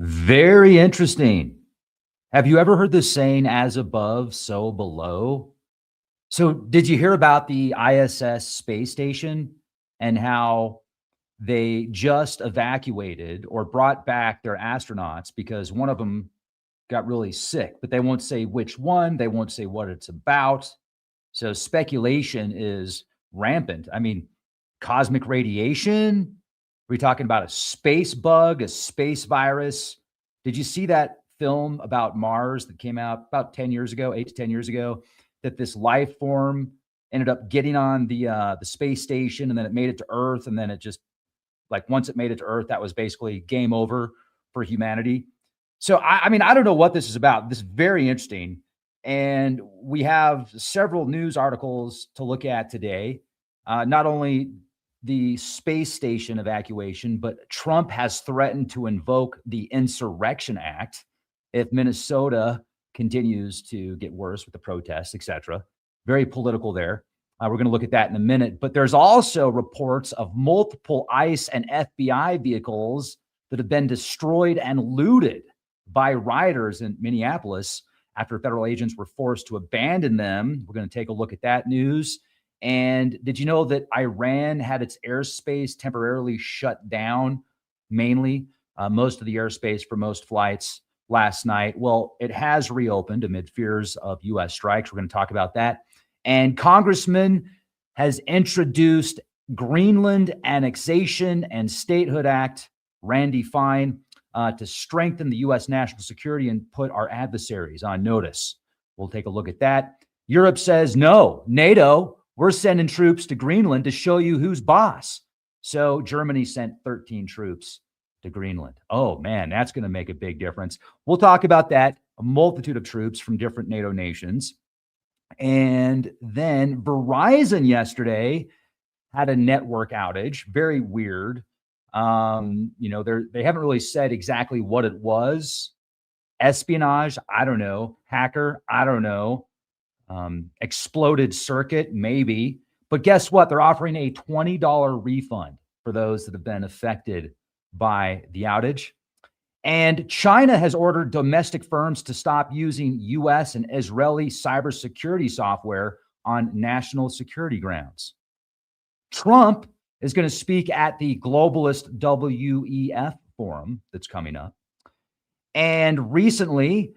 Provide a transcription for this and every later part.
Very interesting. Have you ever heard the saying, as above, so below? So, did you hear about the ISS space station and how they just evacuated or brought back their astronauts because one of them got really sick, but they won't say which one, they won't say what it's about. So, speculation is rampant. I mean, cosmic radiation? Are we talking about a space bug, a space virus? Did you see that film about Mars that came out about 10 years ago, 8 to 10 years ago, that this life form ended up getting on the space station, and then it made it to Earth, and then it just, like, once it made it to Earth, that was basically game over for humanity. So I mean, I don't know what this is about. This is very interesting, and we have several news articles to look at today. Not only the space station evacuation, but Trump has threatened to invoke the Insurrection Act if Minnesota continues to get worse with the protests, etc. Very political there. We're going to look at that in a minute. But there's also reports of multiple ICE and FBI vehicles that have been destroyed and looted by rioters in Minneapolis after federal agents were forced to abandon them. We're going to take a look at that news. And did you know that Iran had its airspace temporarily shut down, mainly most of the airspace for most flights last night? Well, it has reopened amid fears of U.S. strikes. We're going to talk about that. And Congressman has introduced Greenland Annexation and Statehood Act, Randy Fine, to strengthen the U.S. national security and put our adversaries on notice. We'll take a look at that. Europe says, no, NATO, we're sending troops to Greenland to show you who's boss. So Germany sent 13 troops to Greenland. Oh, man, that's going to make a big difference. We'll talk about that. A multitude of troops from different NATO nations. And then Verizon yesterday had a network outage. Very weird. They haven't really said exactly what it was. Espionage, I don't know. Hacker, I don't know. Exploded circuit, maybe. But guess what? They're offering a $20 refund for those that have been affected by the outage. And China has ordered domestic firms to stop using U.S. and Israeli cybersecurity software on national security grounds. Trump is going to speak at the globalist WEF forum that's coming up. And recently,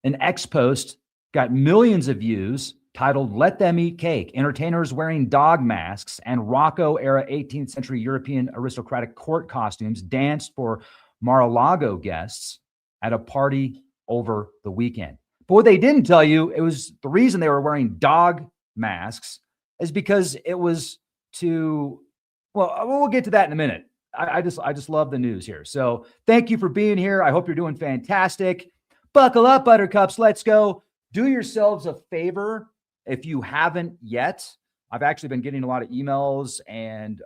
an X post got millions of views titled, "Let Them Eat Cake. Entertainers wearing dog masks and Rocco-era 18th century European aristocratic court costumes danced for Mar-a-Lago guests at a party over the weekend." But what they didn't tell you, it was the reason they were wearing dog masks is because it was we'll get to that in a minute. I just love the news here. So thank you for being here. I hope you're doing fantastic. Buckle up, buttercups. Let's go. Do yourselves a favor if you haven't yet. I've actually been getting a lot of emails and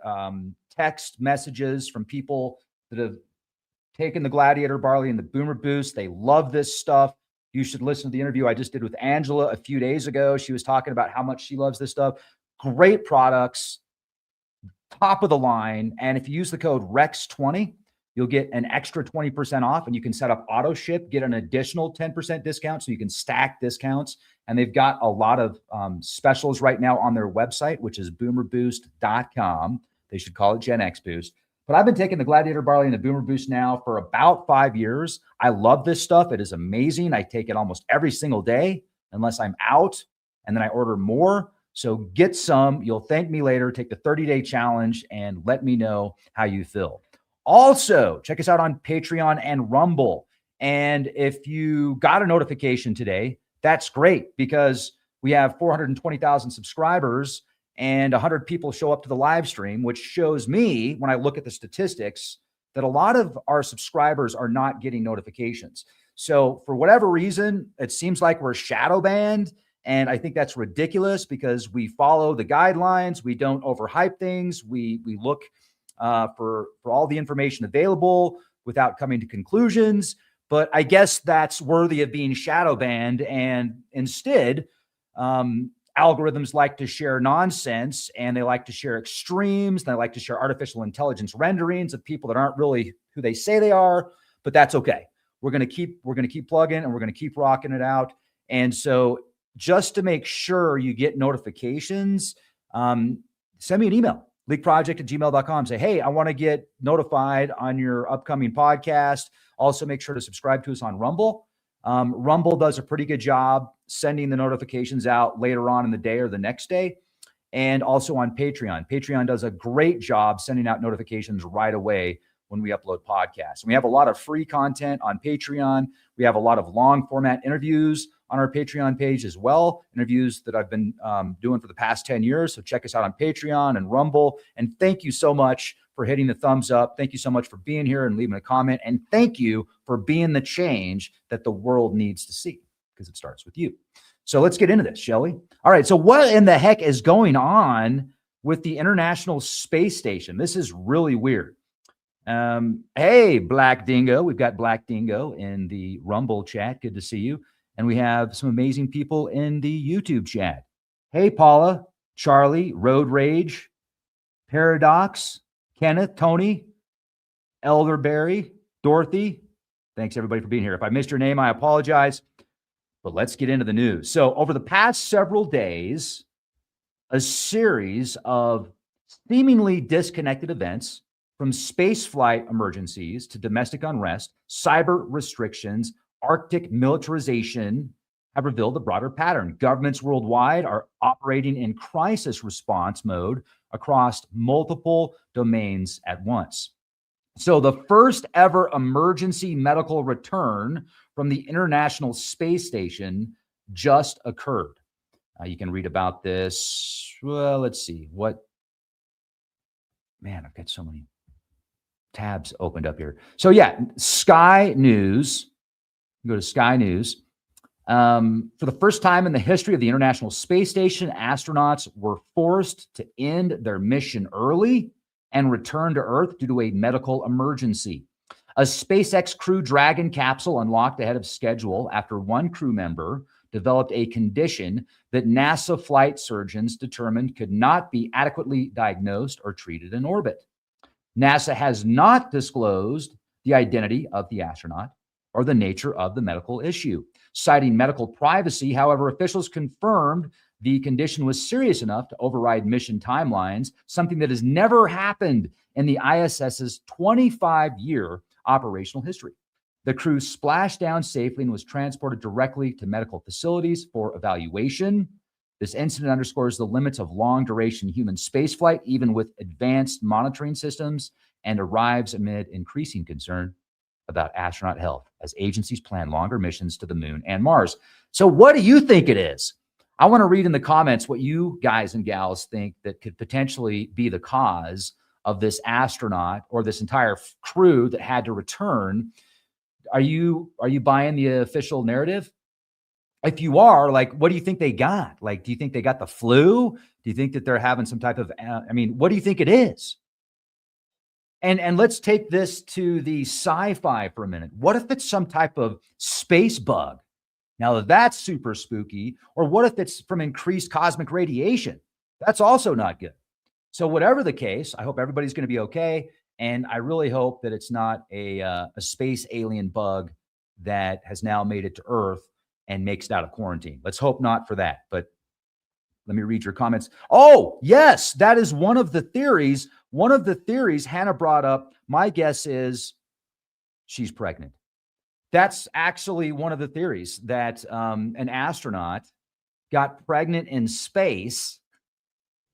text messages from people that have taken the Gladiator Barley and the Boomer Boost. They love this stuff. You should listen to the interview I just did with Angela a few days ago. She was talking about how much she loves this stuff. Great products, top of the line. And if you use the code REX20, you'll get an extra 20% off, and you can set up auto ship, get an additional 10% discount, so you can stack discounts. And they've got a lot of specials right now on their website, which is boomerboost.com. They should call it Gen X Boost. But I've been taking the Gladiator Barley and the Boomer Boost now for about 5 years. I love this stuff. It is amazing. I take it almost every single day unless I'm out, and then I order more. So get some. You'll thank me later. Take the 30-day challenge and let me know how you feel. Also, check us out on Patreon and Rumble. And if you got a notification today, that's great, because we have 420,000 subscribers and 100 people show up to the live stream, which shows me, when I look at the statistics, that a lot of our subscribers are not getting notifications. So for whatever reason, it seems like we're shadow banned. And I think that's ridiculous, because we follow the guidelines. We don't overhype things. We look for all the information available without coming to conclusions. But I guess that's worthy of being shadow banned. And instead, algorithms like to share nonsense, and they like to share extremes. They like to share artificial intelligence renderings of people that aren't really who they say they are, but that's okay. We're going to keep plugging, and we're going to keep rocking it out. And so just to make sure you get notifications, send me an email, leakproject@gmail.com. Say, hey, I want to get notified on your upcoming podcast. Also, make sure to subscribe to us on Rumble. Rumble does a pretty good job sending the notifications out later on in the day or the next day. And also on Patreon. Patreon does a great job sending out notifications right away when we upload podcasts. And we have a lot of free content on Patreon. We have a lot of long format interviews on our Patreon page as well, interviews that I've been doing for the past 10 years. So check us out on Patreon and Rumble. And thank you so much for hitting the thumbs up. Thank you so much for being here and leaving a comment. And thank you for being the change that the world needs to see, because it starts with you. So let's get into this, shall we? All right. So what in the heck is going on with the International Space Station? This is really weird. Hey, Black Dingo. We've got Black Dingo in the Rumble chat. Good to see you. And we have some amazing people in the YouTube chat. Hey, Paula, Charlie, Road Rage, Paradox, Kenneth, Tony, Elderberry, Dorothy. Thanks, everybody, for being here. If I missed your name, I apologize. But let's get into the news. So over the past several days, a series of seemingly disconnected events, from space flight emergencies to domestic unrest, cyber restrictions, Arctic militarization, have revealed a broader pattern. Governments worldwide are operating in crisis response mode across multiple domains at once. So the first ever emergency medical return from the International Space Station just occurred. You can read about this. Well, let's see. Man, I've got so many tabs opened up here. So yeah, Sky News. Go to Sky News. For the first time in the history of the International Space Station, astronauts were forced to end their mission early and return to Earth due to a medical emergency. A SpaceX Crew Dragon capsule unlocked ahead of schedule after one crew member developed a condition that NASA flight surgeons determined could not be adequately diagnosed or treated in orbit. NASA has not disclosed the identity of the astronaut or the nature of the medical issue. Citing medical privacy, however, officials confirmed the condition was serious enough to override mission timelines, something that has never happened in the ISS's 25-year operational history. The crew splashed down safely and was transported directly to medical facilities for evaluation. This incident underscores the limits of long-duration human spaceflight, even with advanced monitoring systems, and arrives amid increasing concern about astronaut health as agencies plan longer missions to the moon and Mars. So what do you think it is? I want to read in the comments what you guys and gals think that could potentially be the cause of this astronaut or this entire crew that had to return. Are you buying the official narrative? If you are, like, what do you think they got? Like, do you think they got the flu? Do you think that they're having some type of, what do you think it is? And let's take this to the sci-fi for a minute. What if it's some type of space bug? Now that's super spooky. Or what if it's from increased cosmic radiation? That's also not good. So whatever the case, I hope everybody's going to be okay. And I really hope that it's not a space alien bug that has now made it to Earth and makes it out of quarantine. Let's hope not for that. But let me read your comments. Oh, yes, that is one of the theories. One of the theories Hannah brought up, my guess is she's pregnant. That's actually one of the theories, that an astronaut got pregnant in space.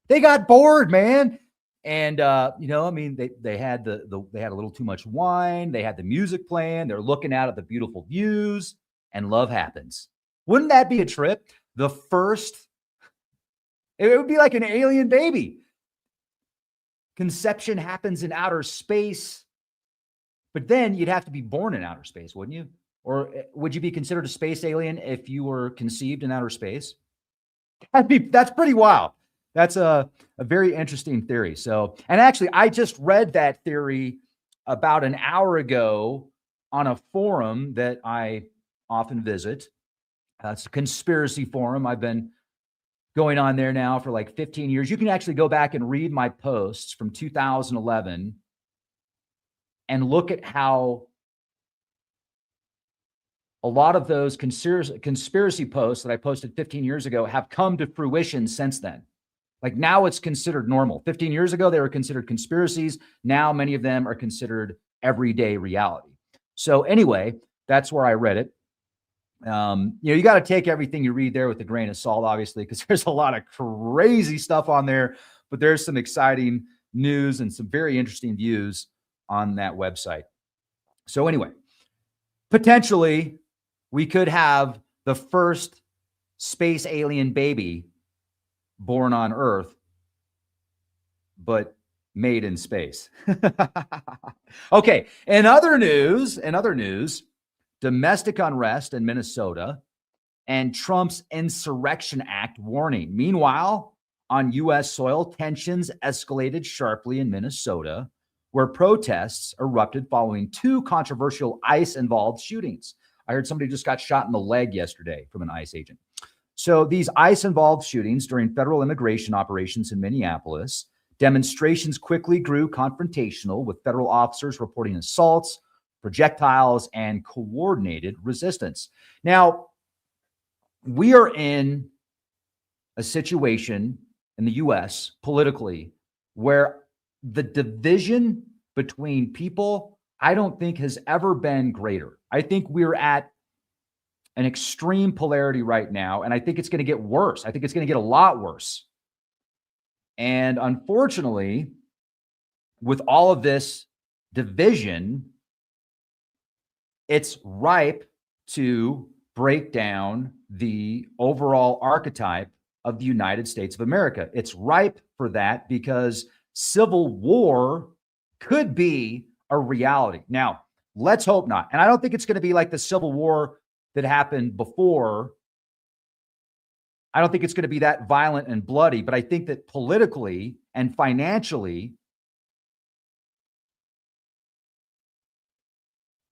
They got bored, man. And, they had they had a little too much wine. They had the music playing. They're looking out at the beautiful views, and love happens. Wouldn't that be a trip? It would be like an alien baby. Conception happens in outer space, but then you'd have to be born in outer space, wouldn't you? Or would you be considered a space alien if you were conceived in outer space? That's pretty wild. That's a very interesting theory. So, and actually, I just read that theory about an hour ago on a forum that I often visit. It's a conspiracy forum. I've been going on there now for like 15 years. You can actually go back and read my posts from 2011 and look at how a lot of those conspiracy posts that I posted 15 years ago have come to fruition since then. Like now it's considered normal. 15 years ago, they were considered conspiracies. Now many of them are considered everyday reality. So anyway, that's where I read it. You got to take everything you read there with a grain of salt, obviously, because there's a lot of crazy stuff on there, but there's some exciting news and some very interesting views on that website. So anyway, potentially we could have the first space alien baby born on Earth, but made in space. Okay. In other news, domestic unrest in Minnesota and Trump's Insurrection Act warning. Meanwhile, on U.S. soil, tensions escalated sharply in Minnesota, where protests erupted following two controversial ICE-involved shootings. I heard somebody just got shot in the leg yesterday from an ICE agent. So these ICE-involved shootings during federal immigration operations in Minneapolis, demonstrations quickly grew confrontational, with federal officers reporting assaults, projectiles, and coordinated resistance. Now, we are in a situation in the U.S. politically where the division between people, I don't think has ever been greater. I think we're at an extreme polarity right now, and I think it's going to get worse. I think it's going to get a lot worse. And unfortunately, with all of this division, it's ripe to break down the overall archetype of the United States of America. It's ripe for that because civil war could be a reality. Now, let's hope not. And I don't think it's going to be like the Civil War that happened before. I don't think it's going to be that violent and bloody, but I think that politically and financially,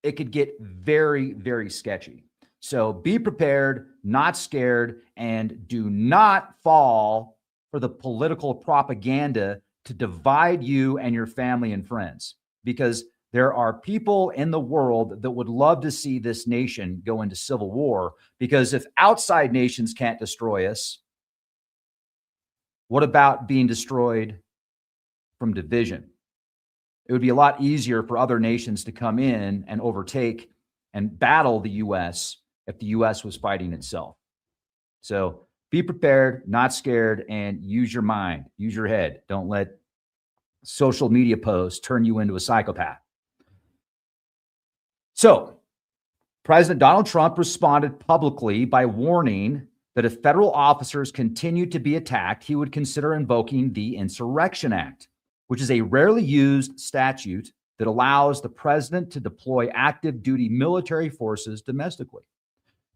it could get very, very sketchy. So be prepared, not scared, and do not fall for the political propaganda to divide you and your family and friends, because there are people in the world that would love to see this nation go into civil war, because if outside nations can't destroy us, what about being destroyed from division? It would be a lot easier for other nations to come in and overtake and battle the U.S. if the U.S. was fighting itself. So be prepared, not scared, and use your mind, use your head. Don't let social media posts turn you into a psychopath. So President Donald Trump responded publicly by warning that if federal officers continued to be attacked, he would consider invoking the Insurrection Act, which is a rarely used statute that allows the president to deploy active duty military forces domestically.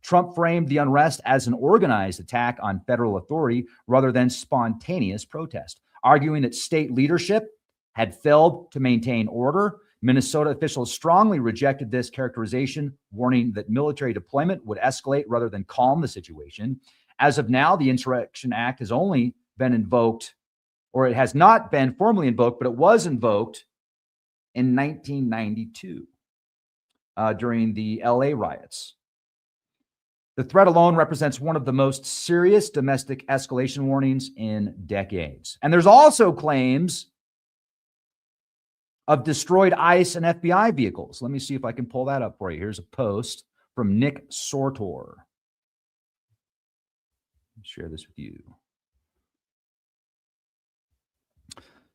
Trump framed the unrest as an organized attack on federal authority rather than spontaneous protest, arguing that state leadership had failed to maintain order. Minnesota officials strongly rejected this characterization, warning that military deployment would escalate rather than calm the situation. As of now, the Insurrection Act has only been invoked, or it has not been formally invoked, but it was invoked in 1992 during the LA riots. The threat alone represents one of the most serious domestic escalation warnings in decades. And there's also claims of destroyed ICE and FBI vehicles. Let me see if I can pull that up for you. Here's a post from Nick Sortor. Share this with you.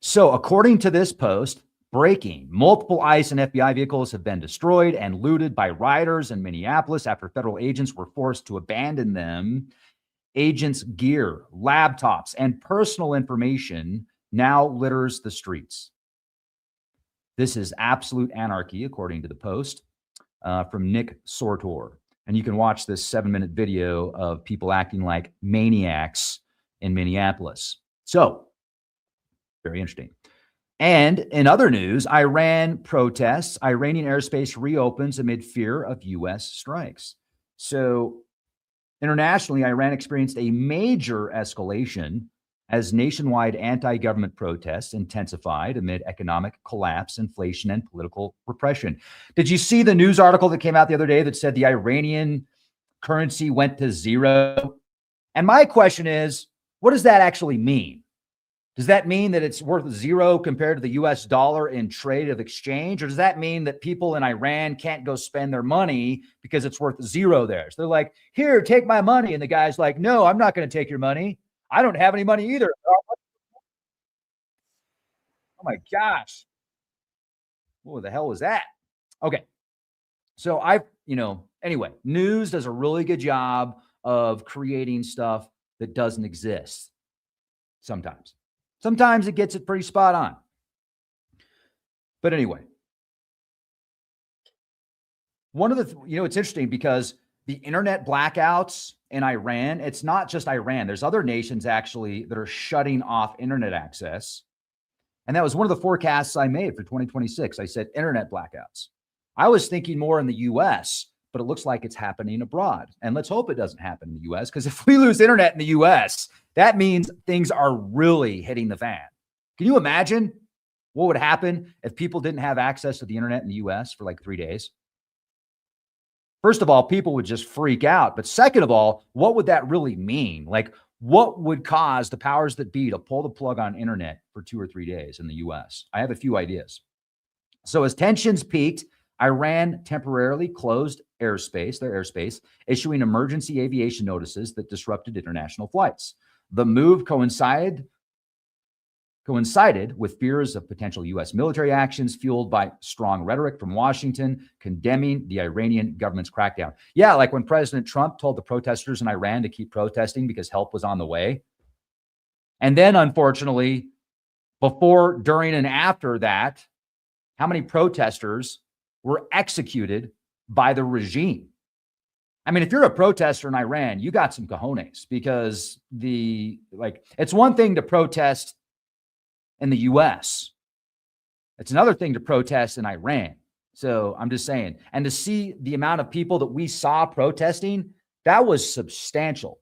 So according to this post, breaking, multiple ICE and FBI vehicles have been destroyed and looted by rioters in Minneapolis after federal agents were forced to abandon them. Agents' gear, laptops, and personal information now litters the streets. This is absolute anarchy, according to the post from Nick Sortor. And you can watch this 7-minute video of people acting like maniacs in Minneapolis. So, very interesting. And in other news, Iran protests. Iranian airspace reopens amid fear of U.S. strikes. So Internationally, Iran experienced a major escalation as nationwide anti-government protests intensified amid economic collapse, inflation, and political repression. Did you see the news article that came out the other day that said the Iranian currency went to zero? And my question is, what does that actually mean? Does that mean that it's worth zero compared to the US dollar in trade of exchange? Or does that mean that people in Iran can't go spend their money because it's worth zero there? So they're like, here, take my money. And the guy's like, no, I'm not going to take your money. I don't have any money either. Oh my gosh. What the hell was that? Okay. So anyway, news does a really good job of creating stuff that doesn't exist sometimes. Sometimes it gets it pretty spot on. But anyway, one of the, it's interesting because the internet blackouts in Iran, it's not just Iran. There's other nations actually that are shutting off internet access. And that was one of the forecasts I made for 2026. I said internet blackouts. I was thinking more in the US, but it looks like it's happening abroad. And let's hope it doesn't happen in the US, because if we lose internet in the US, that means things are really hitting the fan. Can you imagine what would happen if people didn't have access to the internet in the US for like 3 days? First of all, people would just freak out. But second of all, what would that really mean? Like, what would cause the powers that be to pull the plug on internet for 2 or 3 days in the US? I have a few ideas. So as tensions peaked, Iran temporarily closed their airspace, issuing emergency aviation notices that disrupted international flights. The move coincided with fears of potential U.S. military actions fueled by strong rhetoric from Washington condemning the Iranian government's crackdown. Yeah, like when President Trump told the protesters in Iran to keep protesting because help was on the way. And then, unfortunately, before, during, and after that, how many protesters were executed by the regime? I mean, if you're a protester in Iran, you got some cojones, because it's one thing to protest in the US. It's another thing to protest in Iran. So I'm just saying, and to see the amount of people that we saw protesting, that was substantial,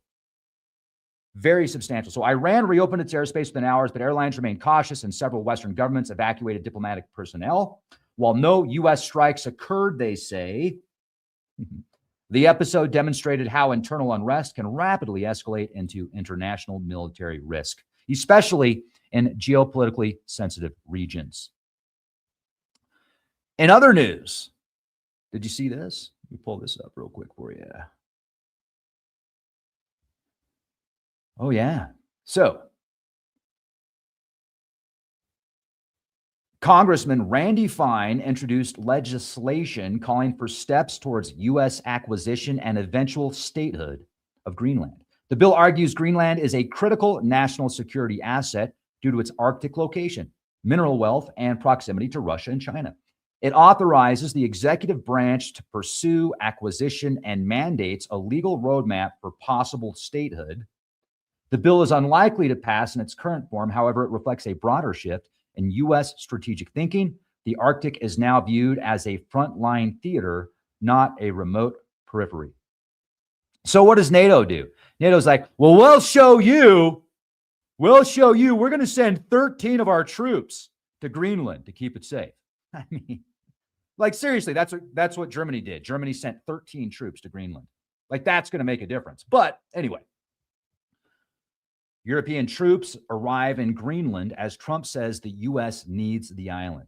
very substantial. So Iran reopened its airspace within hours, but airlines remained cautious and several Western governments evacuated diplomatic personnel. While no US strikes occurred, they say, the episode demonstrated how internal unrest can rapidly escalate into international military risk, especially in geopolitically sensitive regions. In other news, did you see this? Let me pull this up real quick for you. Oh, yeah. So, Congressman Randy Fine introduced legislation calling for steps towards U.S. acquisition and eventual statehood of Greenland. The bill argues Greenland is a critical national security asset due to its Arctic location, mineral wealth, and proximity to Russia and China. It authorizes the executive branch to pursue acquisition and mandates a legal roadmap for possible statehood. The bill is unlikely to pass in its current form. However, it reflects a broader shift in U.S. strategic thinking. The Arctic is now viewed as a frontline theater, not a remote periphery. So what does NATO do? NATO's like, well, we'll show you. We're going to send 13 of our troops to Greenland to keep it safe. I mean, like, seriously, that's what Germany did. Germany sent 13 troops to Greenland. Like, that's going to make a difference. But anyway, European troops arrive in Greenland as Trump says the U.S. needs the island.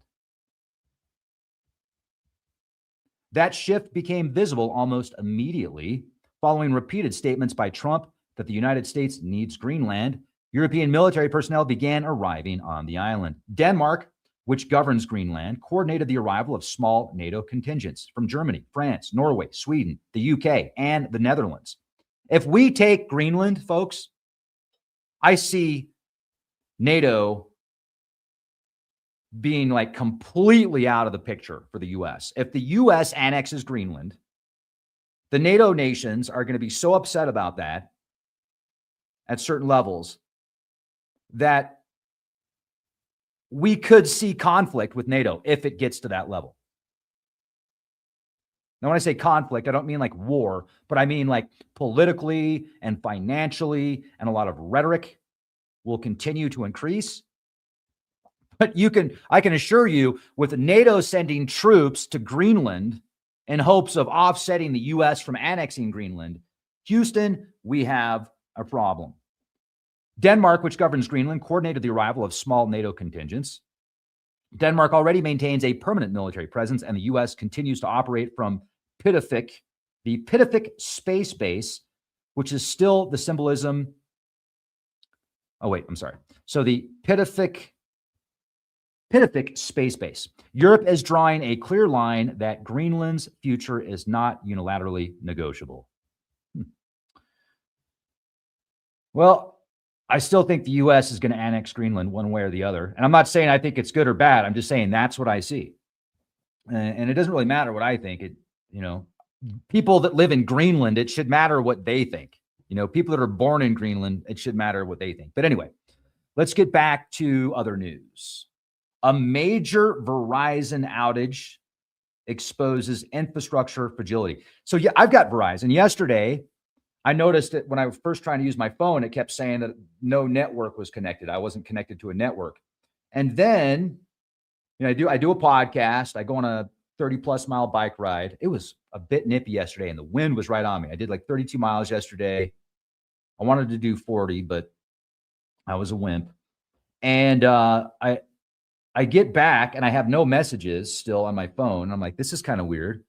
That shift became visible almost immediately following repeated statements by Trump that the United States needs Greenland. European military personnel began arriving on the island. Denmark, which governs Greenland, coordinated the arrival of small NATO contingents from Germany, France, Norway, Sweden, the UK, and the Netherlands. If we take Greenland, folks, I see NATO being like completely out of the picture for the US. If the US annexes Greenland, the NATO nations are going to be so upset about that at certain levels that we could see conflict with NATO if it gets to that level. Now, when I say conflict, I don't mean like war, but I mean like politically and financially, and a lot of rhetoric will continue to increase. But I can assure you, with NATO sending troops to Greenland in hopes of offsetting the US from annexing Greenland, Houston, we have a problem. Denmark, which governs Greenland, coordinated the arrival of small NATO contingents. Denmark already maintains a permanent military presence, and the US continues to operate from Pitifik, the Pitifik Space Base, which is still the symbolism. Oh, wait, I'm sorry. So the Pitifik Space Base. Europe is drawing a clear line that Greenland's future is not unilaterally negotiable. Well, I still think the U.S. is going to annex Greenland one way or the other. And I'm not saying I think it's good or bad. I'm just saying that's what I see. And it doesn't really matter what I think. People that live in Greenland, it should matter what they think. People that are born in Greenland, it should matter what they think. But anyway, let's get back to other news. A major Verizon outage exposes infrastructure fragility. So yeah, I've got Verizon. Yesterday, I noticed that when I was first trying to use my phone, it kept saying that no network was connected. I wasn't connected to a network. And then, I do a podcast. I go on a 30+ mile bike ride. It was a bit nippy yesterday, and the wind was right on me. I did like 32 miles yesterday. I wanted to do 40, but I was a wimp. And I get back and I have no messages still on my phone. I'm like, this is kind of weird.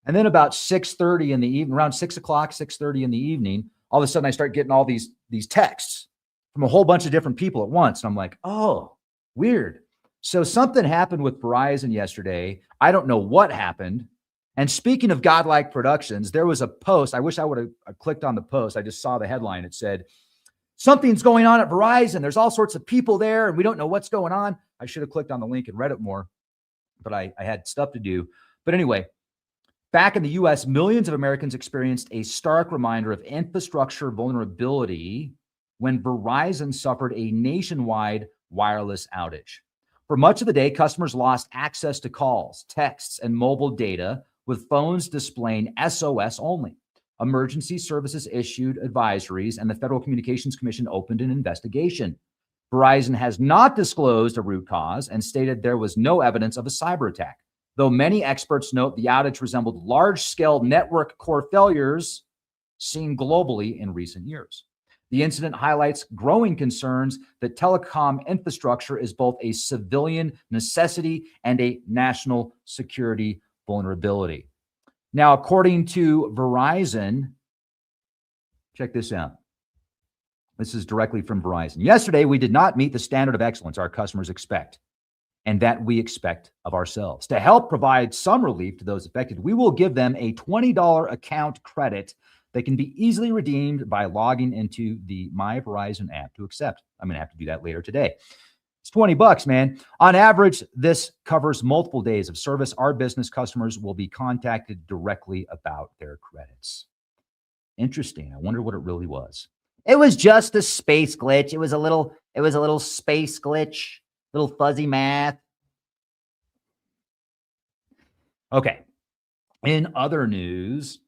And then about 6:30 in the evening, around 6 o'clock, 6:30 in the evening, all of a sudden I start getting all these texts from a whole bunch of different people at once. And I'm like, oh, weird. So something happened with Verizon yesterday. I don't know what happened. And speaking of godlike productions, there was a post. I wish I would have clicked on the post. I just saw the headline. It said, something's going on at Verizon. There's all sorts of people there, and we don't know what's going on. I should have clicked on the link and read it more, but I had stuff to do. But anyway, back in the US, millions of Americans experienced a stark reminder of infrastructure vulnerability when Verizon suffered a nationwide wireless outage. For much of the day, customers lost access to calls, texts, and mobile data, with phones displaying SOS only. Emergency services issued advisories, and the Federal Communications Commission opened an investigation. Verizon has not disclosed a root cause and stated there was no evidence of a cyber attack, though many experts note the outage resembled large-scale network core failures seen globally in recent years. The incident highlights growing concerns that telecom infrastructure is both a civilian necessity and a national security vulnerability. Now, according to Verizon, check this out. This is directly from Verizon. Yesterday, we did not meet the standard of excellence our customers expect and that we expect of ourselves. To help provide some relief to those affected, we will give them a $20 account credit that can be easily redeemed by logging into the My Verizon app to accept. I'm going to have to do that later today. It's $20, man. On average, this covers multiple days of service. Our business customers will be contacted directly about their credits. Interesting. I wonder what it really was. It was just a space glitch. It was a little space glitch, little fuzzy math. Okay. In other news,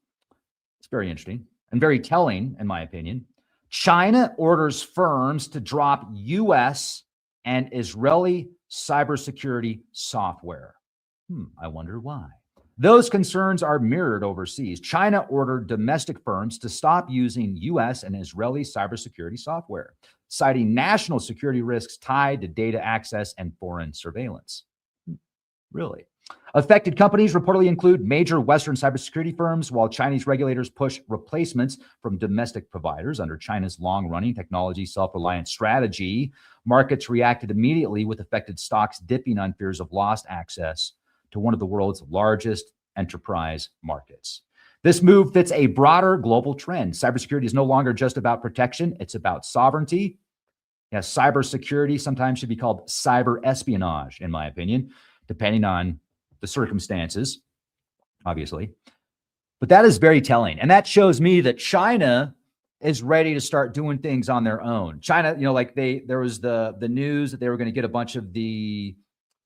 it's very interesting and very telling, in my opinion. China orders firms to drop U.S. and Israeli cybersecurity software. I wonder why. Those concerns are mirrored overseas. China ordered domestic firms to stop using U.S. and Israeli cybersecurity software, citing national security risks tied to data access and foreign surveillance. Really? Affected companies reportedly include major Western cybersecurity firms, while Chinese regulators push replacements from domestic providers under China's long-running technology self-reliance strategy. Markets reacted immediately, with affected stocks dipping on fears of lost access to one of the world's largest enterprise markets. This move fits a broader global trend. Cybersecurity is no longer just about protection. It's about sovereignty. Yes, cybersecurity sometimes should be called cyber espionage, in my opinion, depending on the circumstances, obviously. But that is very telling. And that shows me that China is ready to start doing things on their own. China, there was the news that they were going to get a bunch of the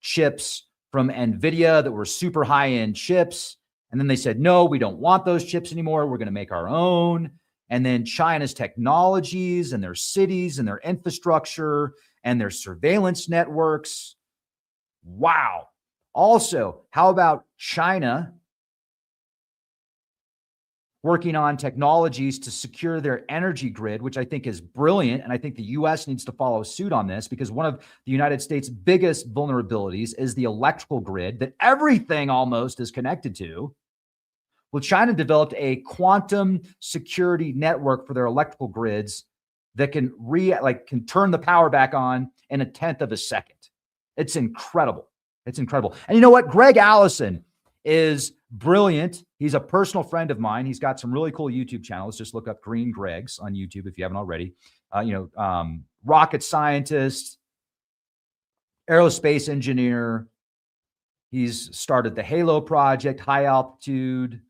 chips from NVIDIA that were super high-end chips. And then they said, no, we don't want those chips anymore. We're going to make our own. And then China's technologies and their cities and their infrastructure and their surveillance networks. Wow. Also, how about China working on technologies to secure their energy grid, which I think is brilliant. And I think the US needs to follow suit on this, because one of the United States' biggest vulnerabilities is the electrical grid that everything almost is connected to. Well, China developed a quantum security network for their electrical grids that can can turn the power back on in 1/10 of a second. It's incredible. It's incredible. And you know what? Greg Allison is brilliant. He's a personal friend of mine. He's got some really cool YouTube channels. Just look up Green Gregs on YouTube if you haven't already. Rocket scientist, aerospace engineer. He's started the Halo project, high altitude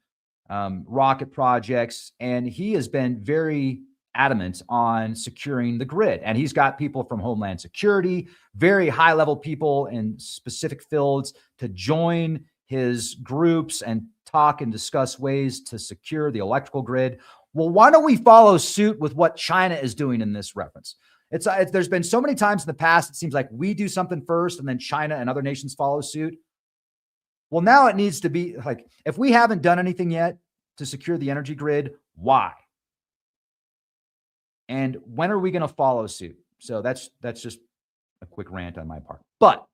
rocket projects, and he has been very adamant on securing the grid. And he's got people from Homeland Security, very high level people in specific fields to join his groups and talk and discuss ways to secure the electrical grid. Well, why don't we follow suit with what China is doing in this reference? There's been so many times in the past, it seems like we do something first and then China and other nations follow suit. Well, now it needs to be like, if we haven't done anything yet to secure the energy grid, why? And when are we going to follow suit? So that's just a quick rant on my part. But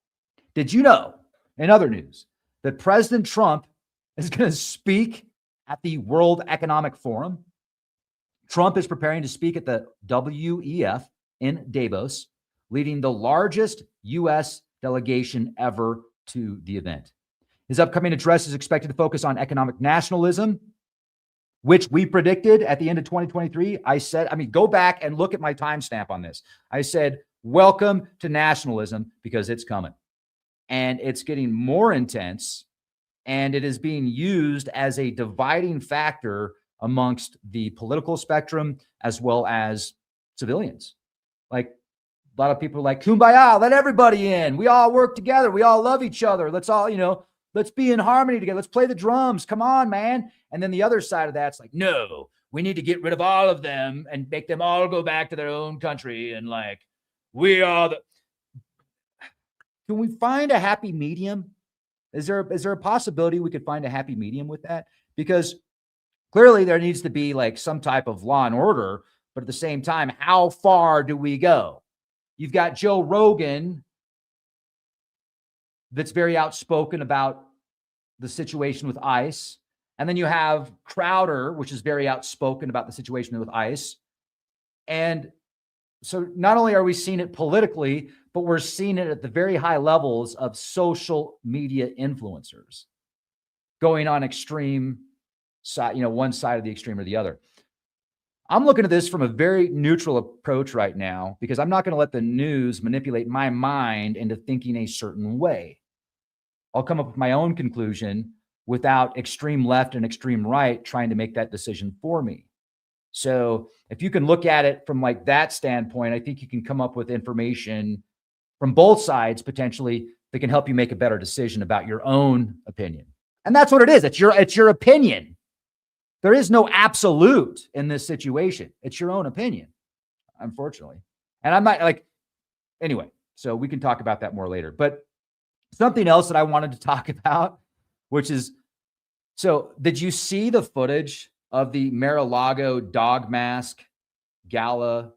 did you know, in other news, that President Trump is going to speak at the World Economic Forum? Trump is preparing to speak at the WEF in Davos, leading the largest U.S. delegation ever to the event. His upcoming address is expected to focus on economic nationalism, which we predicted at the end of 2023. Go back and look at my timestamp on this. I said, welcome to nationalism, because it's coming. And it's getting more intense, and it is being used as a dividing factor amongst the political spectrum as well as civilians. Like, a lot of people are like, kumbaya, let everybody in. We all work together. We all love each other. Let's all, let's be in harmony together. Let's play the drums. Come on, man. And then the other side of that's like, no, we need to get rid of all of them and make them all go back to their own country. And like, we are the... Can we find a happy medium? Is there a possibility we could find a happy medium with that? Because clearly there needs to be like some type of law and order, but at the same time, how far do we go? You've got Joe Rogan that's very outspoken about the situation with ICE. And then you have Crowder, which is very outspoken about the situation with ICE. And so not only are we seeing it politically, but we're seeing it at the very high levels of social media influencers going on extreme side, one side of the extreme or the other. I'm looking at this from a very neutral approach right now, because I'm not going to let the news manipulate my mind into thinking a certain way. I'll come up with my own conclusion without extreme left and extreme right trying to make that decision for me. So if you can look at it from like that standpoint, I think you can come up with information from both sides potentially that can help you make a better decision about your own opinion. And that's what it is. It's your opinion. There is no absolute in this situation. It's your own opinion, unfortunately. And I'm not anyway, so we can talk about that more later. But something else that I wanted to talk about, which is, so did you see the footage of the Mar-a-Lago dog mask gala?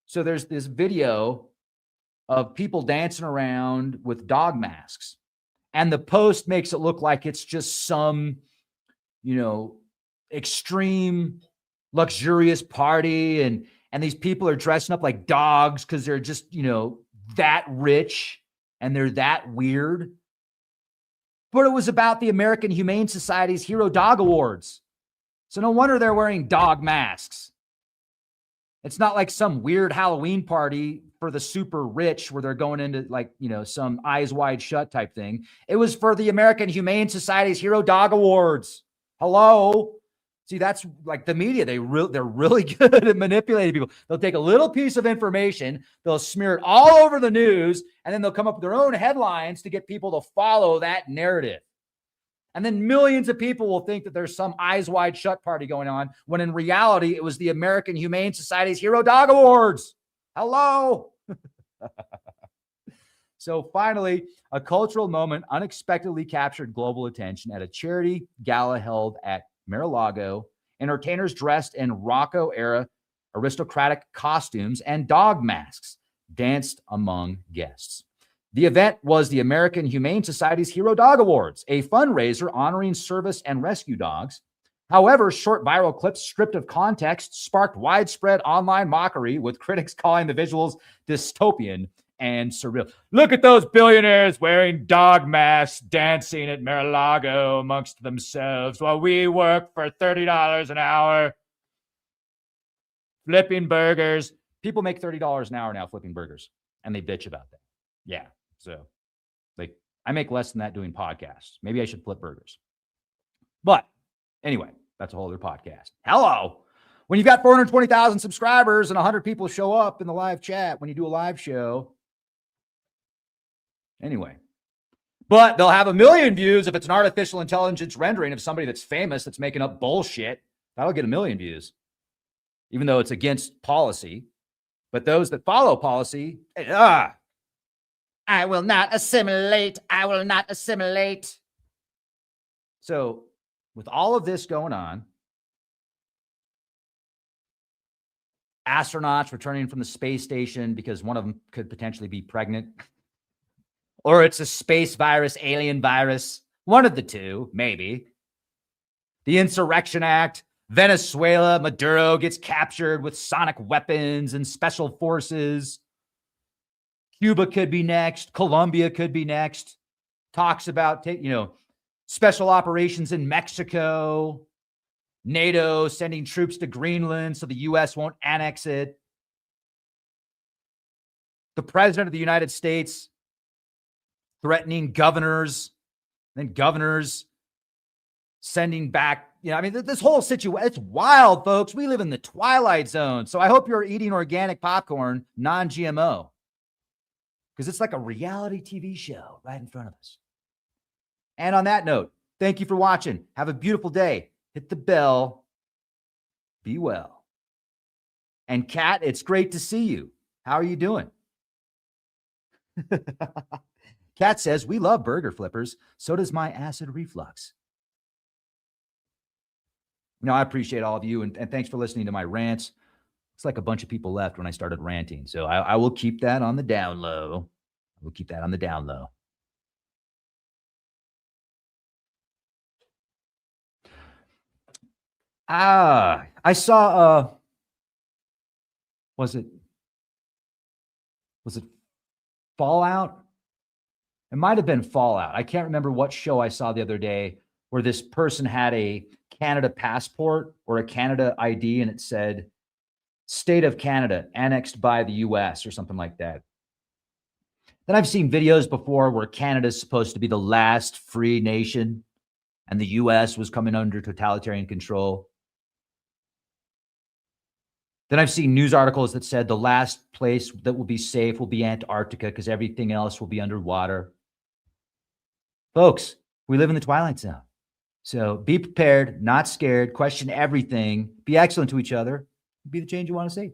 So there's this video of people dancing around with dog masks, and the post makes it look like it's just some, extreme luxurious party. And these people are dressing up like dogs because they're just, that rich and they're that weird. But it was about the American Humane Society's Hero Dog Awards. So no wonder they're wearing dog masks. It's not like some weird Halloween party for the super rich where they're going into some Eyes Wide Shut type thing. It was for the American Humane Society's Hero Dog Awards. Hello. See, that's like the media. They're really good at manipulating people. They'll take a little piece of information, they'll smear it all over the news, and then they'll come up with their own headlines to get people to follow that narrative. And then millions of people will think that there's some eyes wide shut party going on, when in reality, it was the American Humane Society's Hero Dog Awards. Hello. So finally, a cultural moment unexpectedly captured global attention at a charity gala held at Mar-a-Lago. Entertainers dressed in Rocco-era aristocratic costumes and dog masks danced among guests. The event was the American Humane Society's Hero Dog Awards, a fundraiser honoring service and rescue dogs. However, short viral clips stripped of context sparked widespread online mockery, with critics calling the visuals dystopian and surreal. Look at those billionaires wearing dog masks dancing at Mar-a-Lago amongst themselves while we work for $30 an hour flipping burgers. People make $30 an hour now flipping burgers, and they bitch about that. Yeah. So, like, I make less than that doing podcasts. Maybe I should flip burgers. But anyway, that's a whole other podcast. Hello. When you've got 420,000 subscribers and 100 people show up in the live chat when you do a live show. Anyway, but they'll have 1 million views if it's an artificial intelligence rendering of somebody that's famous that's making up bullshit. That'll get 1 million views, even though it's against policy. But those that follow policy, I will not assimilate. I will not assimilate. So with all of this going on, astronauts returning from the space station because one of them could potentially be pregnant, or it's a space virus, alien virus, one of the two, maybe. The Insurrection Act, Venezuela, Maduro gets captured with sonic weapons and special forces. Cuba could be next. Colombia could be next. Talks about, special operations in Mexico. NATO sending troops to Greenland so the U.S. won't annex it. The president of the United States threatening governors, then governors sending back, this whole situation, it's wild, folks. We live in the twilight zone. So I hope you're eating organic popcorn, non-GMO. Because it's like a reality TV show right in front of us. And on that note, thank you for watching. Have a beautiful day. Hit the bell. Be well. And Kat, it's great to see you. How are you doing? Kat says, we love burger flippers. So does my acid reflux. I appreciate all of you. And thanks for listening to my rants. It's like a bunch of people left when I started ranting. So I will keep that on the down low. We'll keep that on the down low. I saw, was it Fallout? It might have been Fallout. I can't remember what show I saw the other day where this person had a Canada passport or a Canada ID, and it said State of Canada annexed by the US or something like that. Then I've seen videos before where Canada's supposed to be the last free nation and the US was coming under totalitarian control. Then I've seen news articles that said the last place that will be safe will be Antarctica because everything else will be underwater. Folks, we live in the twilight zone. So be prepared, not scared, question everything, be excellent to each other, be the change you want to see.